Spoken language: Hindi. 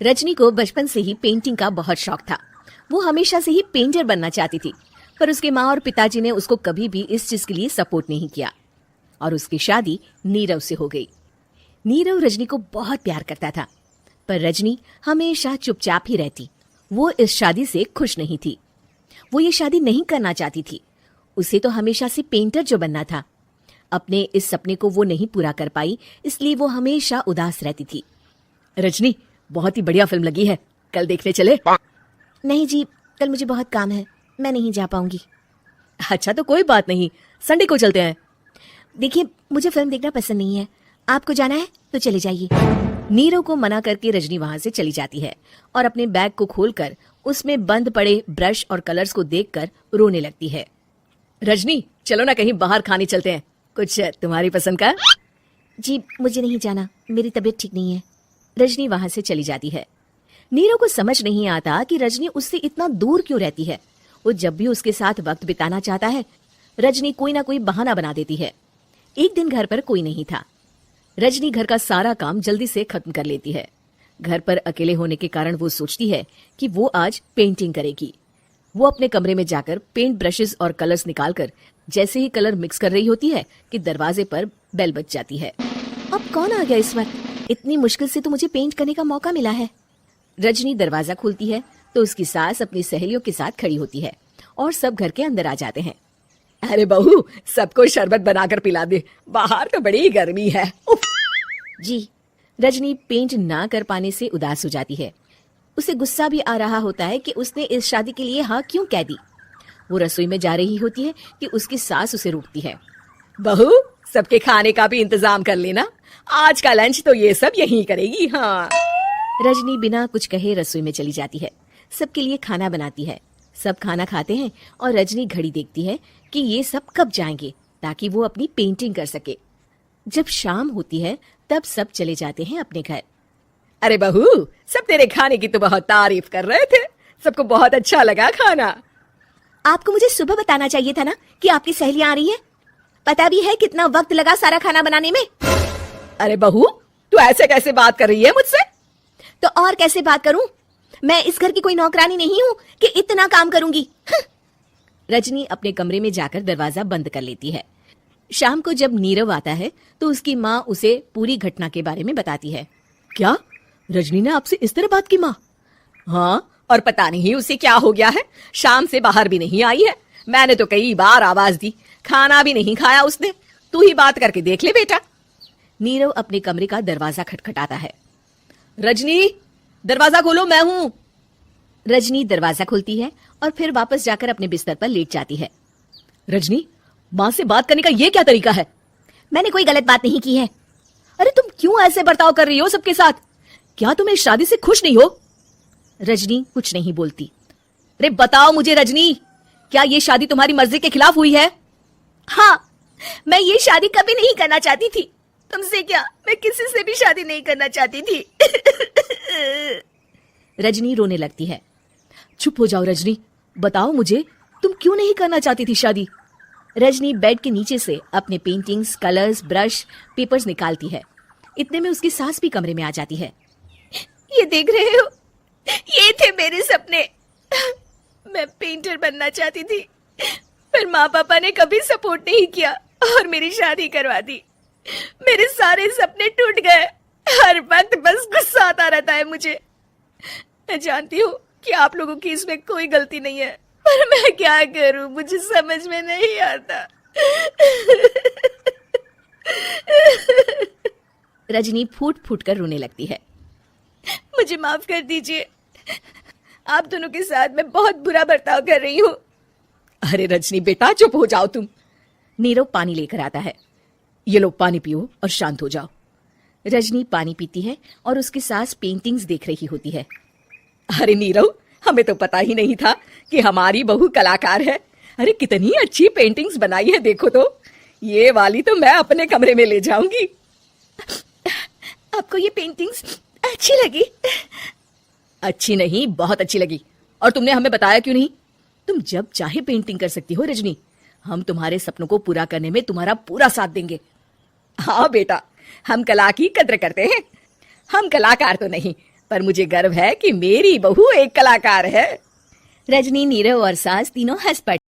रजनी को बचपन से ही पेंटिंग का बहुत शौक था। वो हमेशा से ही पेंटर बनना चाहती थी, पर उसके माँ और पिताजी ने उसको कभी भी इस चीज के लिए सपोर्ट नहीं किया और उसकी शादी नीरव से हो गई। नीरव रजनी को बहुत प्यार करता था, पर रजनी हमेशा चुपचाप ही रहती। वो इस शादी से खुश नहीं थी। वो ये शादी नहीं करना चाहती थी। उसे तो हमेशा से पेंटर जो बनना था। अपने इस सपने को वो नहीं पूरा कर पाई, इसलिए वो हमेशा उदास रहती थी। रजनी, बहुत ही बढ़िया फिल्म लगी है, कल देखने चले? नहीं जी, कल मुझे बहुत काम है, मैं नहीं जा पाऊंगी। अच्छा तो कोई बात नहीं, संडे को चलते हैं। देखिए, मुझे फिल्म देखना पसंद नहीं है। आपको जाना है तो चले जाइए। नीरव को मना करके रजनी वहां से चली जाती है और अपने बैग को खोलकर उसमें बंद पड़े ब्रश और कलर्स को देखकर रोने लगती है। रजनी, चलो ना कहीं बाहर खाने चलते हैं, कुछ तुम्हारी पसंद का। जी, मुझे नहीं जाना, मेरी तबीयत ठीक नहीं है। रजनी वहां से चली जाती है। नीरव को समझ नहीं आता कि रजनी उससे इतना दूर क्यों रहती है। वो जब भी उसके साथ वक्त बिताना चाहता है, रजनी कोई ना कोई बहाना बना देती है। एक दिन घर पर कोई नहीं था। रजनी घर का सारा काम जल्दी से खत्म कर लेती है। घर पर अकेले होने के कारण वो सोचती है कि वो आज पेंटिंग करेगी। वो अपने कमरे में जाकर पेंट ब्रशेस और कलर्स निकालकर जैसे ही कलर मिक्स कर रही होती है कि दरवाजे पर बेल बज जाती है। अब कौन आ गया इस वक्त? इतनी मुश्किल से तो मुझे पेंट करने का मौका मिला है। रजनी दरवाजा खोलती है तो उसकी सास अपनी सहेलियों के साथ खड़ी होती है और सब घर के अंदर आ जाते हैं। अरे बहू, सबको शरबत बनाकर पिला दे, बाहर तो बड़ी गर्मी है। जी। रजनी पेंट ना कर पाने से उदास हो जाती है। उसे गुस्सा भी आ रहा होता है कि उसने इस शादी के लिए हाँ क्यों कह दी। वो रसोई में जा रही होती है कि उसकी सास उसे रोकती है। बहू, सबके खाने का भी इंतजाम कर लेना, आज का लंच तो ये सब यहीं करेगी। हाँ। रजनी बिना कुछ कहे रसोई में चली जाती है। सबके लिए खाना बनाती है। सब खाना खाते हैं और रजनी घड़ी देखती है कि ये सब कब जाएंगे ताकि वो अपनी पेंटिंग कर सके। जब शाम होती है तब सब चले जाते हैं अपने घर। अरे बहू, सब तेरे खाने की तो बहुत तारीफ कर रहे थे, सबको बहुत अच्छा लगा खाना। आपको मुझे सुबह बताना चाहिए था ना कि आपकी सहेलियां आ रही हैं। पता भी है कितना वक्त लगा सारा खाना बनाने में। अरे बहू, तू ऐसे कैसे बात कर रही है मुझसे? तो और कैसे बात करूं? मैं इस घर की कोई नौकरानी नहीं हूं कि इतना काम करूंगी। रजनी अपने कमरे में जाकर दरवाजा बंद कर लेती है। शाम को जब नीरव आता है तो उसकी माँ उसे पूरी घटना के बारे में बताती है। क्या? रजनी ने आपसे इस तरह बात की माँ? हाँ, और पता नहीं उसे क्या हो गया है, शाम से बाहर भी नहीं आई है। मैंने तो कई बार आवाज दी, खाना भी नहीं खाया उसने। तू ही बात करके देख ले बेटा। नीरव अपने कमरे का दरवाजा खटखटाता है। रजनी, दरवाजा खोलो, मैं हूं। रजनी दरवाजा खोलती है और फिर वापस जाकर अपने बिस्तर पर लेट जाती है। रजनी, माँ से बात करने का ये क्या तरीका है? मैंने कोई गलत बात नहीं की है। अरे तुम क्यों ऐसे बर्ताव कर रही हो सबके साथ? क्या तुम इस शादी से खुश नहीं हो? रजनी कुछ नहीं बोलती। अरे बताओ मुझे रजनी, क्या ये शादी तुम्हारी मर्जी के खिलाफ हुई है? हाँ, मैं ये शादी कभी नहीं करना चाहती थी। तुमसे क्या, मैं किसी से भी शादी नहीं करना चाहती थी। रजनी रोने लगती है। चुप हो जाओ रजनी, बताओ मुझे, तुम क्यों नहीं करना चाहती थी शादी? रजनी बेड के नीचे से अपने पेंटिंग्स, कलर्स, ब्रश, पेपर्स निकालती है। इतने में उसकी सास भी कमरे में आ जाती है। ये देख रहे हो, ये थे मेरे सपने। मैं पेंटर बनना चाहती थी, पर माँ पापा ने कभी सपोर्ट नहीं किया और मेरी शादी करवा दी। मेरे सारे सपने टूट गए। हर वक्त बस गुस्सा आता रहता है मुझे। मैं जानती हूँ कि आप लोगों की इसमें कोई गलती नहीं है, पर मैं क्या करूं, मुझे समझ में नहीं आता। रजनी फूट फूट कर रोने लगती है। मुझे माफ कर दीजिए, आप दोनों के साथ मैं बहुत बुरा बर्ताव कर रही हूँ। अरे रजनी बेटा, चुप हो जाओ तुम। नीरव पानी लेकर आता है। ये लो पानी पियो और शांत हो जाओ। रजनी पानी पीती है और उसकी सास पेंटिंग्स देख रही होती है। अरे नीरव, हमें तो पता ही नहीं था कि हमारी बहू कलाकार है। अरे कितनी अच्छी पेंटिंग्स बनाई है, देखो तो। ये वाली तो मैं अपने कमरे में ले जाऊंगी। आपको ये पेंटिंग्स अच्छी लगी? अच्छी नहीं, बहुत अच्छी लगी। और तुमने हमें बताया क्यों नहीं? तुम जब चाहे पेंटिंग कर सकती हो रजनी। हम तुम्हारे सपनों को पूरा करने में तुम्हारा पूरा साथ देंगे। हाँ बेटा, हम कला की कद्र करते हैं। हम कलाकार तो नहीं, पर मुझे गर्व है कि मेरी बहू एक कलाकार है। रजनी, नीरव और सास तीनों हंस पड़े।